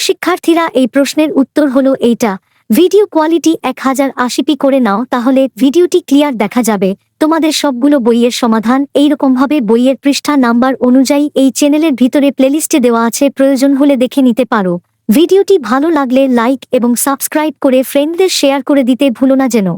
শিক্ষার্থীরা, এই প্রশ্নের উত্তর হলো এইটা। ভিডিও কোয়ালিটি 1080p করে নাও, তাহলে ভিডিওটি ক্লিয়ার দেখা যাবে। তোমাদের সবগুলো বইয়ের সমাধান এইরকমভাবে বইয়ের পৃষ্ঠা নাম্বার অনুযায়ী এই চ্যানেলের ভিতরে প্লেলিস্টে দেওয়া আছে, প্রয়োজন হলে দেখে নিতে পারো। ভিডিওটি ভালো লাগলে লাইক এবং সাবস্ক্রাইব করে ফ্রেন্ডদের শেয়ার করে দিতে ভুলো না যেন।